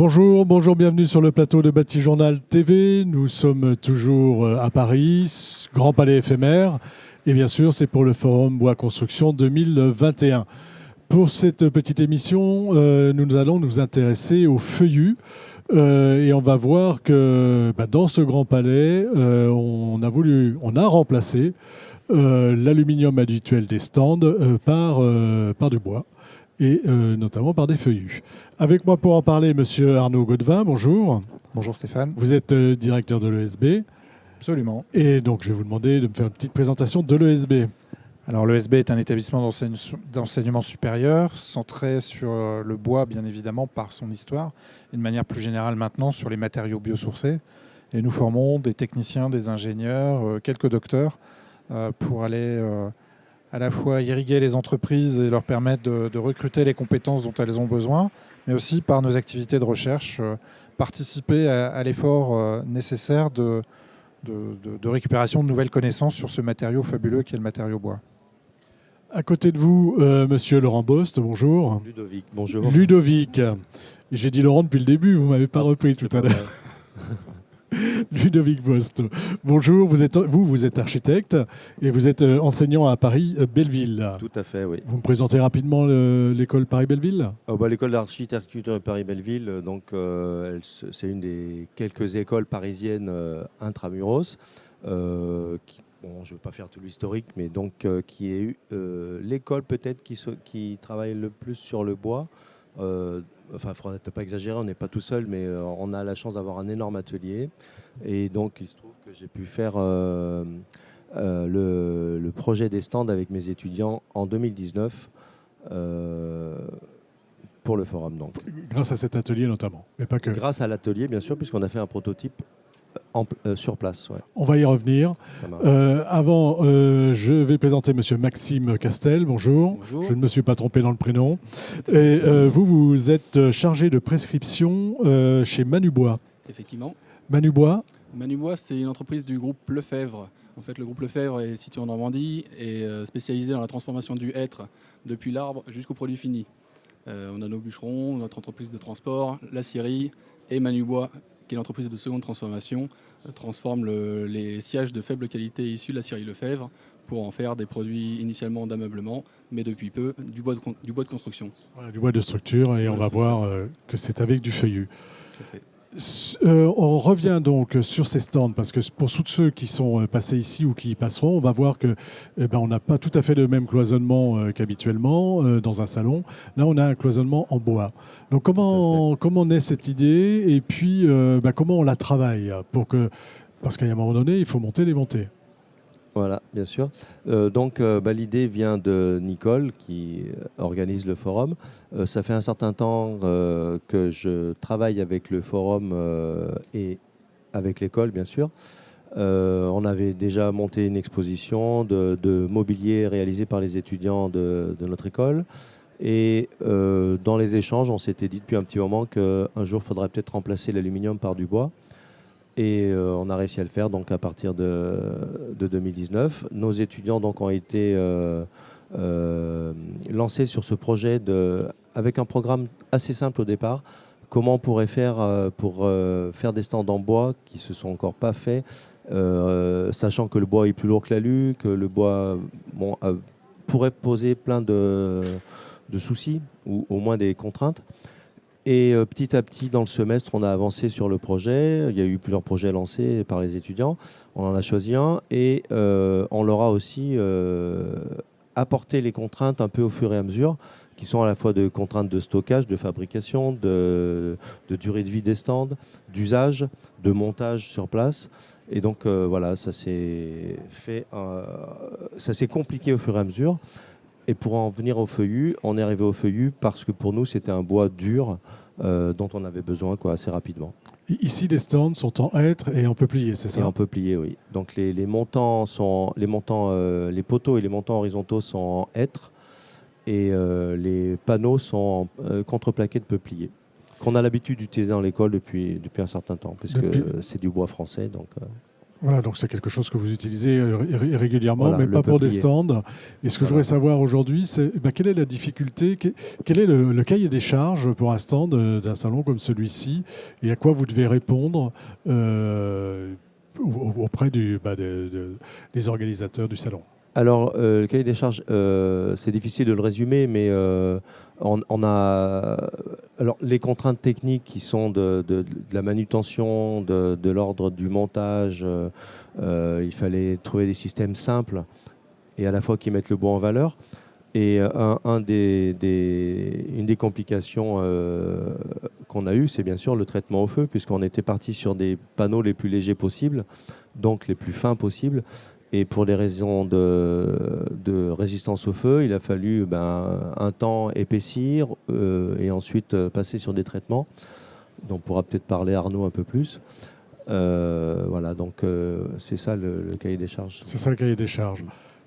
Bonjour, bienvenue sur le plateau de Bâti Journal TV. Nous sommes toujours à Paris, Grand Palais éphémère. Et bien sûr, c'est pour le Forum Bois Construction 2021. Pour cette petite émission, nous allons nous intéresser aux feuillus. Et on va voir que dans ce Grand Palais, on a remplacé l'aluminium habituel des stands par du bois. Et notamment par des feuillus. Avec moi pour en parler, monsieur Arnaud Godevin, bonjour. Bonjour Stéphane. Vous êtes directeur de l'ESB. Absolument. Et donc je vais vous demander de me faire une petite présentation de l'ESB. Alors l'ESB est un établissement d'enseignement supérieur centré sur le bois, bien évidemment, par son histoire, et de manière plus générale maintenant sur les matériaux biosourcés. Et nous formons des techniciens, des ingénieurs, quelques docteurs pour aller à la fois irriguer les entreprises et leur permettre de recruter les compétences dont elles ont besoin, mais aussi par nos activités de recherche, participer à l'effort nécessaire de récupération de nouvelles connaissances sur ce matériau fabuleux qui est le matériau bois. À côté de vous, monsieur Laurent Bost, bonjour. Ludovic, bonjour. Ludovic. J'ai dit Laurent depuis le début, vous ne m'avez pas repris tout à l'heure. Ludovic Bost. Bonjour, vous êtes architecte et vous êtes enseignant à Paris-Belleville. Tout à fait, oui. Vous me présentez rapidement l'école Paris-Belleville ? L'école d'architecture de Paris-Belleville, c'est une des quelques écoles parisiennes intramuros, je ne veux pas faire tout l'historique, mais donc qui est l'école peut-être qui travaille le plus sur le bois. Il ne faudrait pas exagérer, on n'est pas tout seul, mais on a la chance d'avoir un énorme atelier. Et donc, il se trouve que j'ai pu faire le projet des stands avec mes étudiants en 2019 pour le forum. Donc. Grâce à cet atelier notamment, mais pas que. Grâce à l'atelier, bien sûr, puisqu'on a fait un prototype sur place. Ouais. On va y revenir. Avant, je vais présenter monsieur Maxime Castel. Bonjour. Bonjour. Je ne me suis pas trompé dans le prénom. Et vous êtes chargé de prescription chez Manubois. Effectivement. Manubois, c'est une entreprise du groupe Lefebvre. En fait, le groupe Lefebvre est situé en Normandie et spécialisé dans la transformation du hêtre depuis l'arbre jusqu'au produit fini. On a nos bûcherons, notre entreprise de transport, la scierie et Manubois, qui est l'entreprise de seconde transformation, transforme les sièges de faible qualité issus de la scierie Lefebvre pour en faire des produits initialement d'ameublement, mais depuis peu du bois de construction. Voilà, du bois de structure, et on va voir que c'est avec du feuillu. Tout à fait. On revient donc sur ces stands, parce que pour tous ceux qui sont passés ici ou qui y passeront, on va voir que on n'a pas tout à fait le même cloisonnement qu'habituellement dans un salon. Là, on a un cloisonnement en bois. Donc comment naît cette idée et puis comment on la travaille parce qu'à un moment donné, il faut monter, démonter. Voilà, bien sûr. L'idée vient de Nicole qui organise le forum. Ça fait un certain temps que je travaille avec le forum et avec l'école, bien sûr. On avait déjà monté une exposition de mobilier réalisé par les étudiants de notre école. Et dans les échanges, on s'était dit depuis un petit moment qu'un jour, il faudrait peut-être remplacer l'aluminium par du bois. Et on a réussi à le faire donc, à partir de 2019. Nos étudiants donc, ont été lancés sur ce projet avec un programme assez simple au départ. Comment on pourrait faire pour faire des stands en bois qui ne se sont encore pas faits, sachant que le bois est plus lourd que l'alu, que le bois pourrait poser plein de soucis ou au moins des contraintes. Et petit à petit, dans le semestre, on a avancé sur le projet. Il y a eu plusieurs projets lancés par les étudiants. On en a choisi un et on leur a aussi apporté les contraintes un peu au fur et à mesure, qui sont à la fois de contraintes de stockage, de fabrication, de durée de vie des stands, d'usage, de montage sur place. Et donc ça s'est compliqué au fur et à mesure. Et pour en venir au feuillu, on est arrivé au feuillu parce que pour nous, c'était un bois dur dont on avait besoin assez rapidement. Ici, les stands sont en hêtre et en peuplier, c'est ça ? Et en peuplier, oui. Donc les poteaux et les montants horizontaux sont en hêtre et les panneaux sont contreplaqués de peuplier, qu'on a l'habitude d'utiliser dans l'école depuis un certain temps, puisque c'est du bois français. Donc, Voilà, donc c'est quelque chose que vous utilisez régulièrement, Voilà, mais le pas pour des peuplier. stands. Et ce que je voudrais savoir aujourd'hui, c'est quelle est la difficulté, quel est le cahier des charges pour un stand d'un salon comme celui-ci, et à quoi vous devez répondre auprès des organisateurs du salon. Alors, le cahier des charges, c'est difficile de le résumer, mais on a alors, les contraintes techniques qui sont de la manutention, de l'ordre du montage. Il fallait trouver des systèmes simples et à la fois qui mettent le bois en valeur. Et une des complications qu'on a eues, c'est bien sûr le traitement au feu, puisqu'on était parti sur des panneaux les plus légers possibles, donc les plus fins possibles. Et pour des raisons de résistance au feu, il a fallu un temps épaissir et ensuite passer sur des traitements. dont pourra peut-être parler Arnaud un peu plus. Voilà, donc c'est ça le cahier des charges. C'est ça le cahier des charges.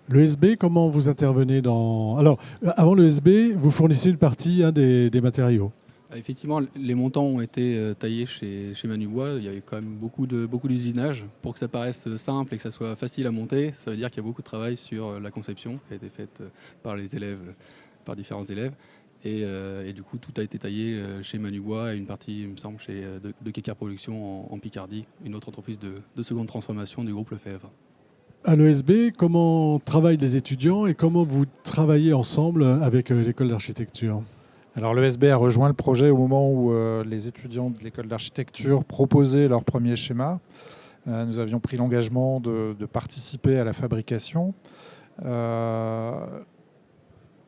Le SB, comment vous intervenez dans... Alors, avant le SB, vous fournissez une partie des matériaux. Effectivement, les montants ont été taillés chez Manubois. Il y avait quand même beaucoup d'usinage. Pour que ça paraisse simple et que ça soit facile à monter, ça veut dire qu'il y a beaucoup de travail sur la conception qui a été faite par les élèves, par différents élèves. Et du coup, tout a été taillé chez Manubois et une partie, il me semble, de Kéker Productions en Picardie, une autre entreprise de seconde transformation du groupe Lefebvre. À l'ESB, comment travaillent les étudiants et comment vous travaillez ensemble avec l'école d'architecture ? Alors l'ESB a rejoint le projet au moment où les étudiants de l'école d'architecture proposaient leur premier schéma. Nous avions pris l'engagement de participer à la fabrication.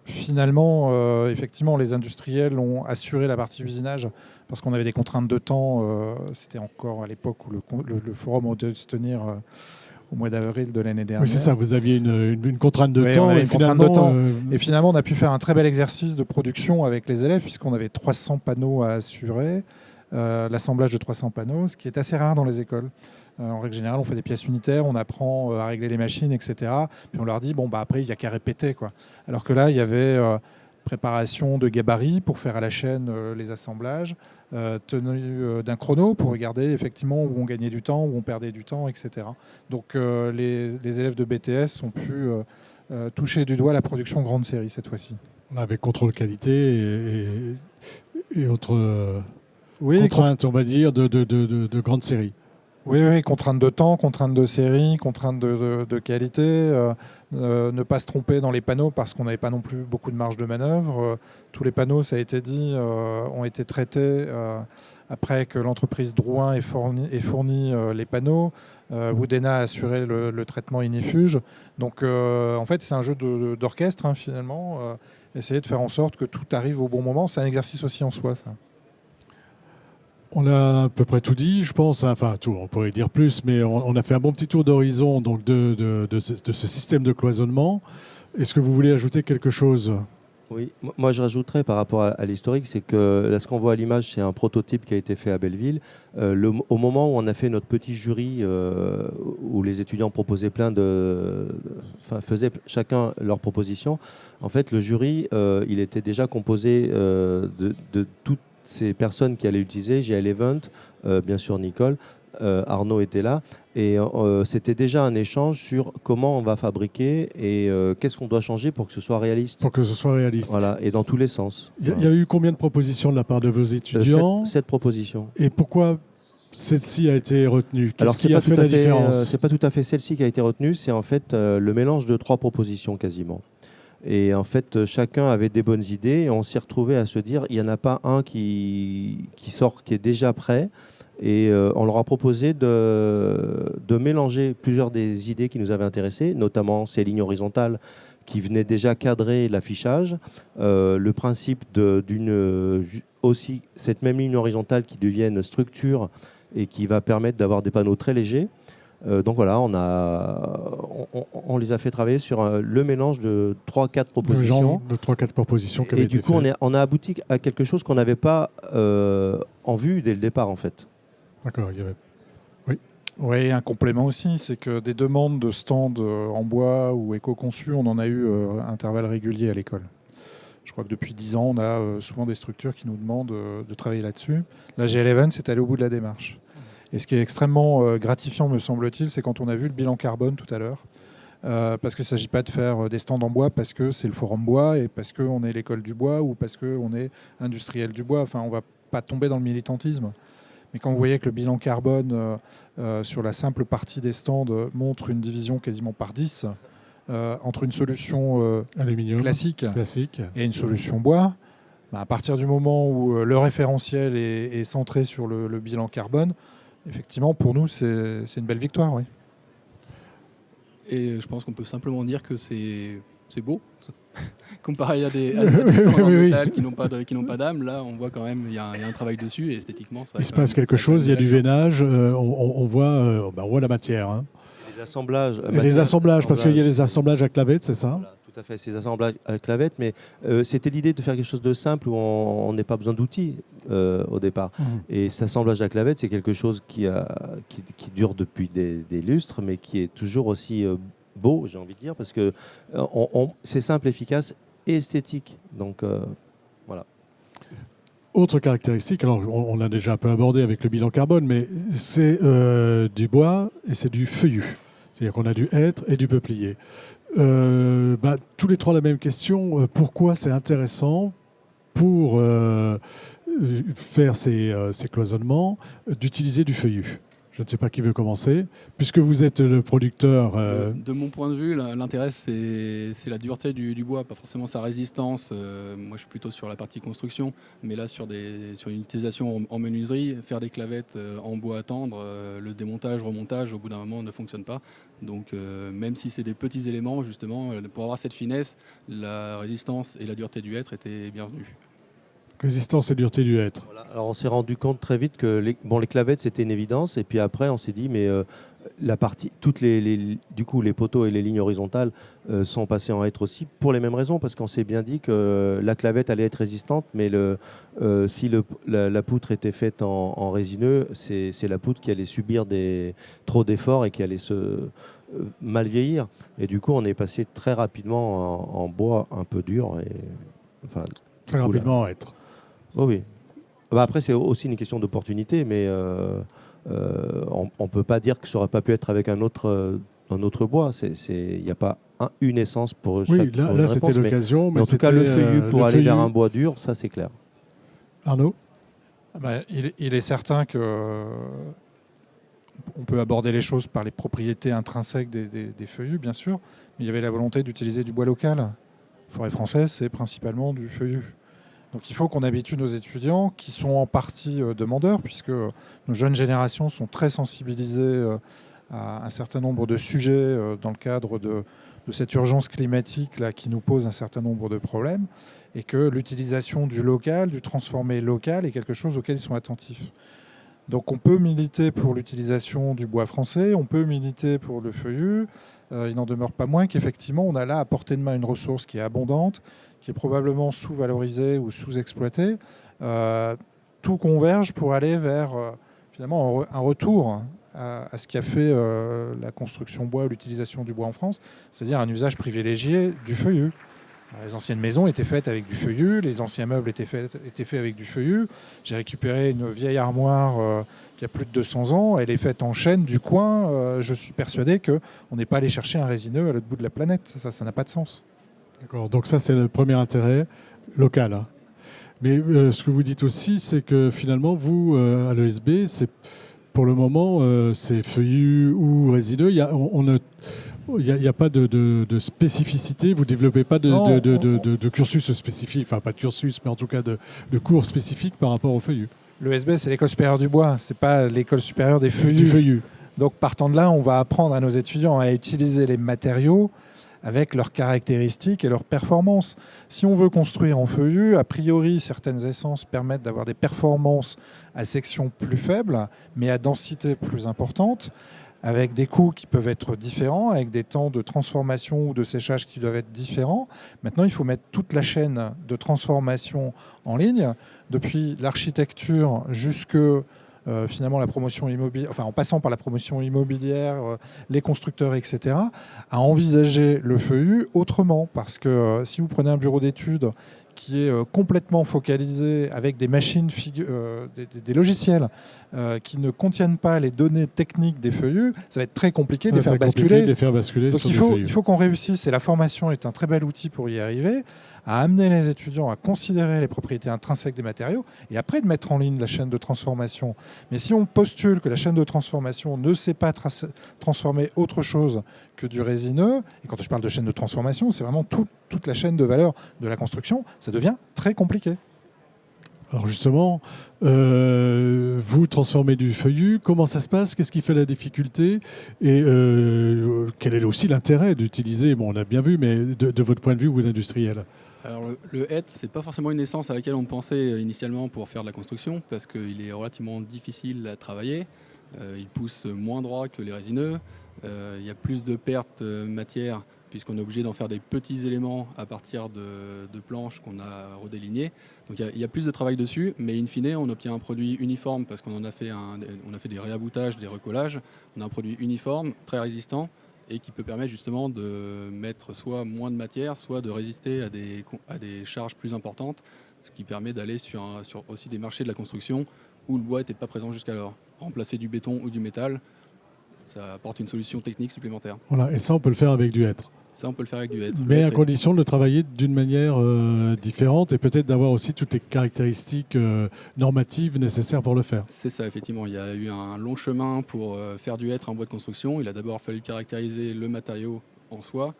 Finalement, effectivement, les industriels ont assuré la partie usinage parce qu'on avait des contraintes de temps. C'était encore à l'époque où le forum aurait dû se tenir au mois d'avril de l'année dernière. Oui, c'est ça, vous aviez une contrainte de Oui, temps. on avait une contrainte de temps. Et Et finalement, on a pu faire un très bel exercice de production avec les élèves puisqu'on avait 300 panneaux à assurer, l'assemblage de 300 panneaux, ce qui est assez rare dans les écoles. En règle générale, on fait des pièces unitaires, on apprend à régler les machines, etc. Puis on leur dit, après, il n'y a qu'à répéter, quoi. Alors que là, il y avait préparation de gabarits pour faire à la chaîne les assemblages, tenue d'un chrono pour regarder effectivement où on gagnait du temps, où on perdait du temps, etc. Donc les élèves de BTS ont pu toucher du doigt la production grande série cette fois-ci. avec contrôle qualité et autres Oui, contraintes, on va dire, de grande série. Oui, contraintes de temps, contraintes de série, contraintes de qualité, ne pas se tromper dans les panneaux parce qu'on n'avait pas non plus beaucoup de marge de manœuvre. Tous les panneaux, ça a été dit, ont été traités après que l'entreprise Drouin ait fourni les panneaux. Woodena a assuré le traitement inifuge. Donc en fait, c'est un jeu d'orchestre finalement. Essayer de faire en sorte que tout arrive au bon moment, c'est un exercice aussi en soi, ça. On a à peu près tout dit, je pense. Enfin, tout, on pourrait dire plus, mais on a fait un bon petit tour d'horizon donc de ce système de cloisonnement. Est-ce que vous voulez ajouter quelque chose ? Oui, moi je rajouterais par rapport à l'historique, c'est que là, ce qu'on voit à l'image, c'est un prototype qui a été fait à Belleville. Au moment où on a fait notre petit jury, où les étudiants proposaient faisaient chacun leur proposition, en fait, le jury, il était déjà composé de toutes ces personnes qui allaient l'utiliser. GL Event, bien sûr Nicole, Arnaud était là, et c'était déjà un échange sur comment on va fabriquer et qu'est-ce qu'on doit changer pour que ce soit réaliste. Pour que ce soit réaliste. Voilà, et dans tous les sens. Il y a eu combien de propositions de la part de vos étudiants ? 7 propositions. Et pourquoi celle-ci a été retenue ? Alors, Qu'est-ce qui a fait la différence ? C'est pas tout à fait celle-ci qui a été retenue, c'est en fait le mélange de 3 propositions quasiment. Et en fait, chacun avait des bonnes idées et on s'y retrouvait à se dire, il n'y en a pas un qui sort, qui est déjà prêt. Et on leur a proposé de mélanger plusieurs des idées qui nous avaient intéressés, notamment ces lignes horizontales qui venaient déjà cadrer l'affichage, le principe aussi cette même ligne horizontale qui devienne structure et qui va permettre d'avoir des panneaux très légers. Donc voilà, on les a fait travailler sur le mélange de 3-4 propositions. Le genre de 3-4 propositions qui avaient Et été du coup, faites. on a abouti à quelque chose qu'on n'avait pas en vue dès le départ, en fait. D'accord, il y avait... Oui, un complément aussi, c'est que des demandes de stands en bois ou éco-conçus, on en a eu à intervalles réguliers à l'école. Je crois que depuis 10 ans, on a souvent des structures qui nous demandent de travailler là-dessus. La GL Event, c'est allé au bout de la démarche. Et ce qui est extrêmement gratifiant, me semble-t-il, c'est quand on a vu le bilan carbone tout à l'heure. Parce qu'il ne s'agit pas de faire des stands en bois parce que c'est le forum bois et parce qu'on est l'école du bois ou parce qu'on est industriel du bois. Enfin, on ne va pas tomber dans le militantisme. Mais quand vous voyez que le bilan carbone sur la simple partie des stands montre une division quasiment par 10 entre une solution aluminium classique et une solution bois, à partir du moment où le référentiel est centré sur le bilan carbone, effectivement, pour nous, c'est une belle victoire. Oui. Et je pense qu'on peut simplement dire que c'est beau. Comparé à des stands en métal qui n'ont pas d'âme, là on voit quand même il y a un travail dessus et esthétiquement il se passe quelque chose, il y a du veinage, on voit la matière. Hein. Les assemblages. Les assemblages, parce qu'il y a des assemblages à clavette, c'est ça? Voilà, tout à fait, ces assemblages à clavette, mais c'était l'idée de faire quelque chose de simple où on n'ait pas besoin d'outils au départ. Et cet assemblage à clavette, c'est quelque chose qui dure depuis des lustres, mais qui est toujours aussi beau, j'ai envie de dire, parce que c'est simple, efficace et esthétique. Donc voilà. Autre caractéristique, alors on l'a déjà un peu abordé avec le bilan carbone, mais c'est du bois et c'est du feuillu. C'est-à-dire qu'on a du hêtre et du peuplier. Tous les trois la même question. Pourquoi c'est intéressant pour faire ces cloisonnements d'utiliser du feuillu? Je ne sais pas qui veut commencer. Puisque vous êtes le producteur... De mon point de vue, l'intérêt, c'est la dureté du bois, pas forcément sa résistance. Moi, je suis plutôt sur la partie construction. Mais là, sur une utilisation en menuiserie, faire des clavettes en bois à tendre, le démontage, remontage, au bout d'un moment, ne fonctionne pas. Donc, même si c'est des petits éléments, justement, pour avoir cette finesse, la résistance et la dureté du hêtre étaient bienvenues. Résistance et dureté du hêtre. Voilà. Alors on s'est rendu compte très vite que les clavettes c'était une évidence, et puis après on s'est dit mais la partie, du coup les poteaux et les lignes horizontales sont passés en hêtre aussi pour les mêmes raisons, parce qu'on s'est bien dit que la clavette allait être résistante, mais si la poutre était faite en résineux, c'est la poutre qui allait subir trop d'efforts et qui allait se mal vieillir, et du coup on est passé très rapidement en bois un peu dur très rapidement en hêtre. Oh oui. Après, c'est aussi une question d'opportunité, mais on ne peut pas dire que ça n'aurait pas pu être avec un autre bois. Il n'y a pas une essence pour chaque. Oui, là c'était l'occasion. Mais en tout cas, le feuillu pour aller vers un bois dur, ça c'est clair. Arnaud ? Il est certain que on peut aborder les choses par les propriétés intrinsèques des feuillus, bien sûr, mais il y avait la volonté d'utiliser du bois local. Forêt française, c'est principalement du feuillu. Donc il faut qu'on habitue nos étudiants, qui sont en partie demandeurs, puisque nos jeunes générations sont très sensibilisées à un certain nombre de sujets dans le cadre de cette urgence climatique là, qui nous pose un certain nombre de problèmes, et que l'utilisation du local, du transformé local, est quelque chose auquel ils sont attentifs. Donc on peut militer pour l'utilisation du bois français, on peut militer pour le feuillu. Il n'en demeure pas moins qu'effectivement, on a là à portée de main une ressource qui est abondante, qui est probablement sous-valorisée ou sous-exploitée. Tout converge pour aller vers finalement un retour à ce qu'a fait la construction bois, l'utilisation du bois en France, c'est-à-dire un usage privilégié du feuillu. Les anciennes maisons étaient faites avec du feuillu, les anciens meubles étaient faits avec du feuillu. J'ai récupéré une vieille armoire qui a plus de 200 ans, elle est faite en chêne du coin. Je suis persuadé qu'on n'est pas allé chercher un résineux à l'autre bout de la planète. Ça n'a pas de sens. D'accord, donc ça c'est le premier intérêt local. Hein. Mais ce que vous dites aussi, c'est que finalement, vous, à l'ESB, pour le moment, c'est feuillu ou résineux. Il n'y a pas de spécificité, vous ne développez pas de cursus spécifique, enfin pas de cursus, mais en tout cas de cours spécifiques par rapport au feuillu. L'ESB, c'est l'école supérieure du bois, ce n'est pas l'école supérieure des feuillus. Du feuillu. Donc partant de là, on va apprendre à nos étudiants à utiliser les matériaux avec leurs caractéristiques et leurs performances. Si on veut construire en feuillu, a priori, certaines essences permettent d'avoir des performances à section plus faible, mais à densité plus importante, avec des coûts qui peuvent être différents, avec des temps de transformation ou de séchage qui doivent être différents. Maintenant, il faut mettre toute la chaîne de transformation en ligne, depuis l'architecture jusque finalement la promotion immobilière, enfin en passant par la promotion immobilière, les constructeurs, etc., à envisager le feuillu autrement. Parce que si vous prenez un bureau d'études qui est complètement focalisé avec des machines, des logiciels qui ne contiennent pas les données techniques des feuillus, ça va être très compliqué de les faire basculer. Donc il faut qu'on réussisse, et la formation est un très bel outil pour y arriver, à amener les étudiants à considérer les propriétés intrinsèques des matériaux et après de mettre en ligne la chaîne de transformation. Mais si on postule que la chaîne de transformation ne sait pas transformer autre chose que du résineux, et quand je parle de chaîne de transformation, c'est vraiment toute la chaîne de valeur de la construction, ça devient très compliqué. Alors justement, vous transformez du feuillu, comment ça se passe? Qu'est-ce qui fait la difficulté? Et quel est aussi l'intérêt d'utiliser, bon on a bien vu, mais de votre point de vue, vous d'industriel? Alors le hêtre, c'est pas forcément une essence à laquelle on pensait initialement pour faire de la construction, parce qu'il est relativement difficile à travailler. Il pousse moins droit que les résineux. Il y a plus de pertes matière, puisqu'on est obligé d'en faire des petits éléments à partir de planches qu'on a redélignées. Donc il y a plus de travail dessus, mais in fine, on obtient un produit uniforme parce qu'on a fait des réaboutages, des recollages. On a un produit uniforme, très résistant, et qui peut permettre justement de mettre soit moins de matière, soit de résister à des charges plus importantes, ce qui permet d'aller sur aussi des marchés de la construction où le bois n'était pas présent jusqu'alors. Remplacer du béton ou du métal, ça apporte une solution technique supplémentaire. Voilà, et ça on peut le faire avec du hêtre. Ça, on peut le faire avec du hêtre. Mais à condition de le travailler d'une manière différente et peut-être d'avoir aussi toutes les caractéristiques normatives nécessaires pour le faire. C'est ça, effectivement. Il y a eu un long chemin pour faire du hêtre en bois de construction. Il a d'abord fallu caractériser le matériau en soi,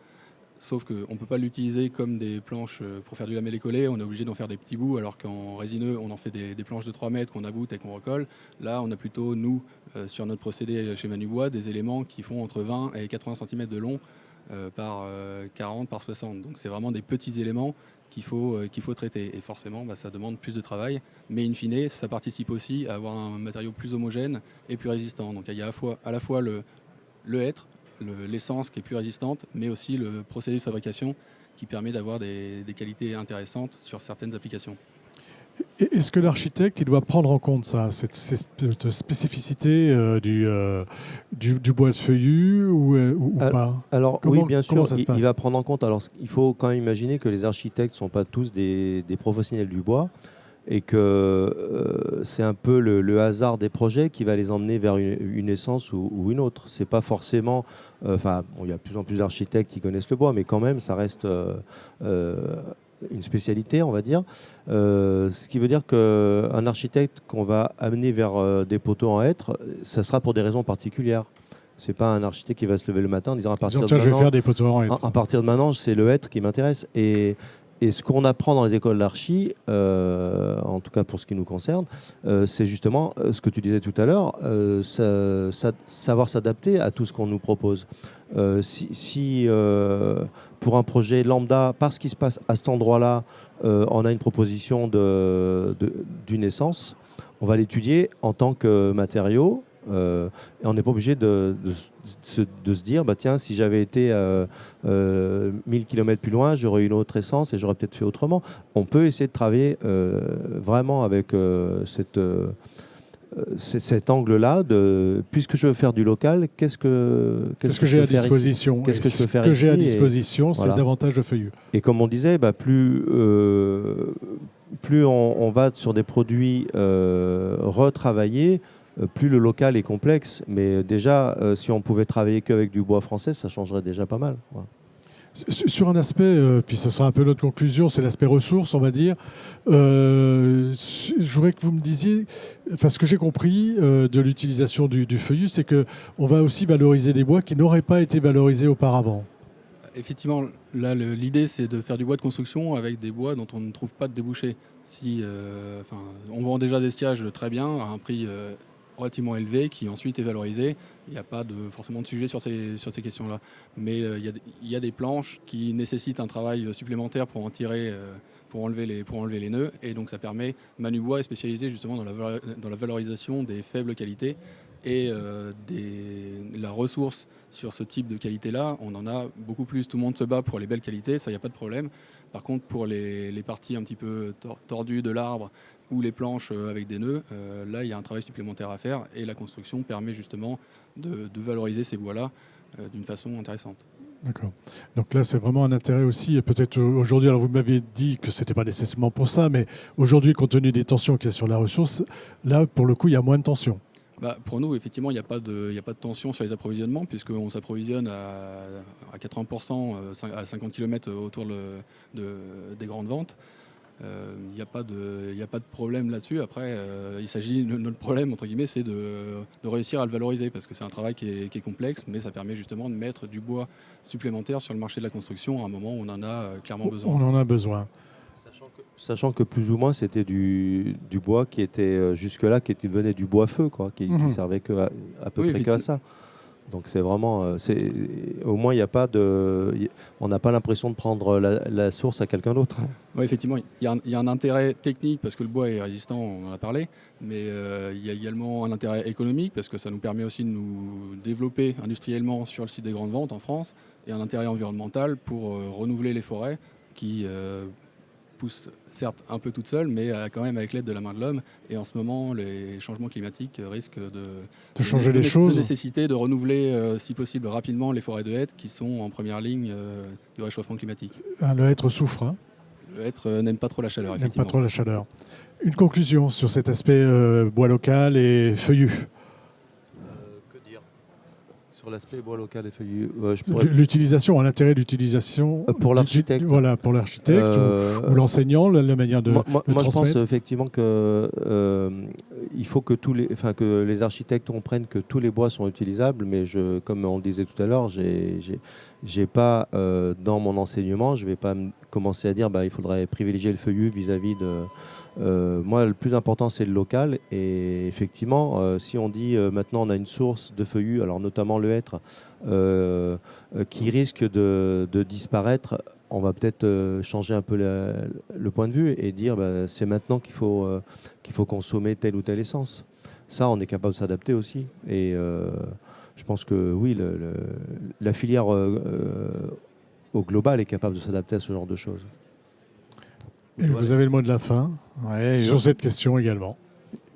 sauf qu'on ne peut pas l'utiliser comme des planches pour faire du lamellé-collé. On est obligé d'en faire des petits bouts, alors qu'en résineux, on en fait des planches de 3 mètres qu'on aboute et qu'on recolle. Là, on a plutôt, nous, sur notre procédé chez Manubois, des éléments qui font entre 20 et 80 cm de long par 40 par 60. Donc c'est vraiment des petits éléments qu'il faut traiter. Et forcément, ça demande plus de travail. Mais in fine, ça participe aussi à avoir un matériau plus homogène et plus résistant. Donc il y a à la fois le hêtre, l'essence qui est plus résistante, mais aussi le procédé de fabrication qui permet d'avoir des qualités intéressantes sur certaines applications. Est-ce que l'architecte il doit prendre en compte ça, cette spécificité du bois de feuillu ou pas? Alors oui, bien sûr, il va prendre en compte. Alors il faut quand même imaginer que les architectes ne sont pas tous des professionnels du bois et que c'est un peu le hasard des projets qui va les emmener vers une essence ou une autre. C'est pas forcément... il y a de plus en plus d'architectes qui connaissent le bois, mais quand même, ça reste... une spécialité, on va dire. Ce qui veut dire qu'un architecte qu'on va amener vers des poteaux en hêtre, ça sera pour des raisons particulières. C'est pas un architecte qui va se lever le matin en disant à partir de je vais faire des poteaux en hêtre. À partir de maintenant, c'est le hêtre qui m'intéresse. Et ce qu'on apprend dans les écoles d'archi, en tout cas pour ce qui nous concerne, c'est justement ce que tu disais tout à l'heure, savoir s'adapter à tout ce qu'on nous propose. Si pour un projet lambda, parce qu'il se passe à cet endroit-là, on a une proposition d'une essence, on va l'étudier en tant que matériau. Et on n'est pas obligé de se dire, tiens, si j'avais été 1000 km plus loin, j'aurais eu une autre essence et j'aurais peut-être fait autrement. On peut essayer de travailler vraiment avec cet angle-là, puisque je veux faire du local, qu'est-ce que j'ai à disposition? Qu'est-ce que je peux faire ici? Ce que j'ai à disposition, c'est davantage de feuillus. Et comme on disait, plus on va sur des produits retravaillés, plus le local est complexe. Mais déjà, si on pouvait travailler qu'avec du bois français, ça changerait déjà pas mal. Voilà. Sur un aspect, puis ce sera un peu notre conclusion, c'est l'aspect ressources, on va dire. Je voudrais que vous me disiez, ce que j'ai compris de l'utilisation du feuillu, c'est qu'on va aussi valoriser des bois qui n'auraient pas été valorisés auparavant. Effectivement, là, l'idée, c'est de faire du bois de construction avec des bois dont on ne trouve pas de débouchés. On vend déjà des sciages très bien, à un prix relativement élevé, qui ensuite est valorisé. Il n'y a pas forcément de sujet sur ces questions-là. Mais il y a des planches qui nécessitent un travail supplémentaire pour en tirer, pour enlever les nœuds. Et donc ça permet, Manubois est spécialisé justement dans la valorisation des faibles qualités. Et la ressource sur ce type de qualité-là, on en a beaucoup plus. Tout le monde se bat pour les belles qualités, ça, il n'y a pas de problème. Par contre, pour les parties un petit peu tordues de l'arbre ou les planches avec des nœuds, là, il y a un travail supplémentaire à faire. Et la construction permet justement de valoriser ces bois-là d'une façon intéressante. D'accord. Donc là, c'est vraiment un intérêt aussi, et peut-être aujourd'hui, alors vous m'aviez dit que ce n'était pas nécessairement pour ça, mais aujourd'hui, compte tenu des tensions qu'il y a sur la ressource, là, pour le coup, il y a moins de tensions. Pour nous, effectivement, il n'y a pas de tension sur les approvisionnements, puisqu'on s'approvisionne à 80% à 50 km autour des grandes ventes. Il n'y a pas de problème là-dessus. Après, il s'agit, notre problème, entre guillemets, c'est de réussir à le valoriser, parce que c'est un travail qui est complexe, mais ça permet justement de mettre du bois supplémentaire sur le marché de la construction à un moment où on en a clairement besoin. On en a besoin. Sachant que plus ou moins c'était du bois qui était jusque-là, venait du bois feu, quoi, qui servait à peu près qu'à ça. Donc c'est vraiment, au moins il n'y a pas on n'a pas l'impression de prendre la source à quelqu'un d'autre. Oui, effectivement, il y a un intérêt technique parce que le bois est résistant, on en a parlé, mais il y a également un intérêt économique parce que ça nous permet aussi de nous développer industriellement sur le site des grandes ventes en France, et un intérêt environnemental pour renouveler les forêts qui poussent certes un peu toutes seules, mais quand même avec l'aide de la main de l'homme. Et en ce moment, les changements climatiques risquent de changer les choses. De nécessiter de renouveler, si possible, rapidement les forêts de hêtre qui sont en première ligne du réchauffement climatique. Le hêtre souffre. Hein. Le hêtre n'aime pas trop la chaleur, effectivement. N'aime pas trop la chaleur. Une conclusion sur cet aspect bois local et feuillu. Que dire sur l'aspect bois local et feuillu? L'utilisation, l'intérêt d'utilisation pour l'architecte. Voilà, pour l'architecte ou l'enseignant, la manière de moi, transmettre. Je pense effectivement que il faut que que les architectes comprennent que tous les bois sont utilisables, mais comme on le disait tout à l'heure, j'ai pas dans mon enseignement, je vais pas commencer à dire il faudrait privilégier le feuillu vis-à-vis de. Moi, le plus important, c'est le local. Et effectivement, si on dit maintenant on a une source de feuillus, alors notamment le hêtre, qui risque de disparaître, on va peut-être changer un peu le point de vue et dire c'est maintenant qu'il faut consommer telle ou telle essence. Ça, on est capable de s'adapter aussi. Et je pense que oui, la filière au global est capable de s'adapter à ce genre de choses. Et vous avez le mot de la fin sur cette question également.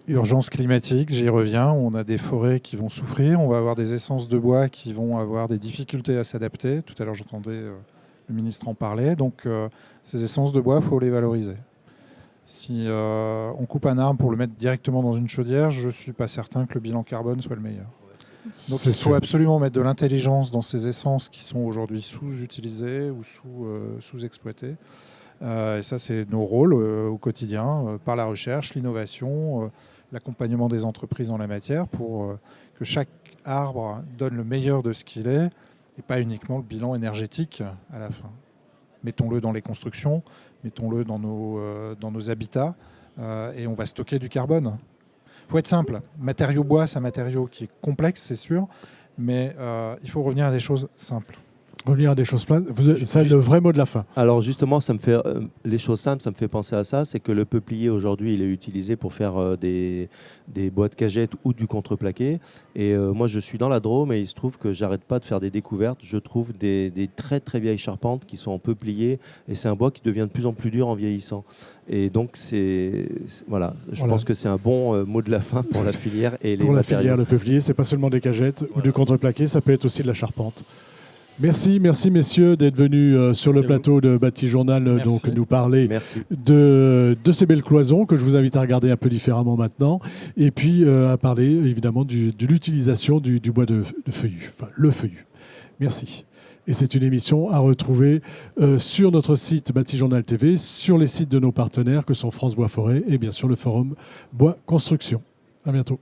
Urgence climatique, j'y reviens. On a des forêts qui vont souffrir. On va avoir des essences de bois qui vont avoir des difficultés à s'adapter. Tout à l'heure, j'entendais le ministre en parler. Donc, ces essences de bois, il faut les valoriser. Si on coupe un arbre pour le mettre directement dans une chaudière, je ne suis pas certain que le bilan carbone soit le meilleur. Donc, il faut absolument mettre de l'intelligence dans ces essences qui sont aujourd'hui sous-utilisées ou sous-exploitées. Et ça, c'est nos rôles au quotidien, par la recherche, l'innovation, l'accompagnement des entreprises en la matière pour que chaque arbre donne le meilleur de ce qu'il est et pas uniquement le bilan énergétique à la fin. Mettons-le dans les constructions, mettons-le dans nos habitats et on va stocker du carbone. Il faut être simple. Matériau bois, c'est un matériau qui est complexe, c'est sûr, mais il faut revenir à des choses simples. Revenir à des choses pleines, c'est le vrai mot de la fin. Alors justement, ça me fait les choses simples, ça me fait penser à ça, c'est que le peuplier aujourd'hui, il est utilisé pour faire des bois de cagettes ou du contreplaqué. Et moi, je suis dans la Drôme et il se trouve que j'arrête pas de faire des découvertes. Je trouve des très très vieilles charpentes qui sont en peuplier et c'est un bois qui devient de plus en plus dur en vieillissant. Et donc voilà, je pense que c'est un bon mot de la fin pour la filière et les matériaux. Pour la filière, le peuplier, c'est pas seulement des cagettes ou du contreplaqué, ça peut être aussi de la charpente. Merci messieurs d'être venus sur le plateau de Bâti-Journal donc nous parler de ces belles cloisons que je vous invite à regarder un peu différemment maintenant et puis à parler évidemment de l'utilisation du bois de feuillu, enfin le feuillu. Merci. Et c'est une émission à retrouver sur notre site Bâti-Journal TV, sur les sites de nos partenaires que sont France Bois Forêt et bien sûr le forum Bois Construction. À bientôt.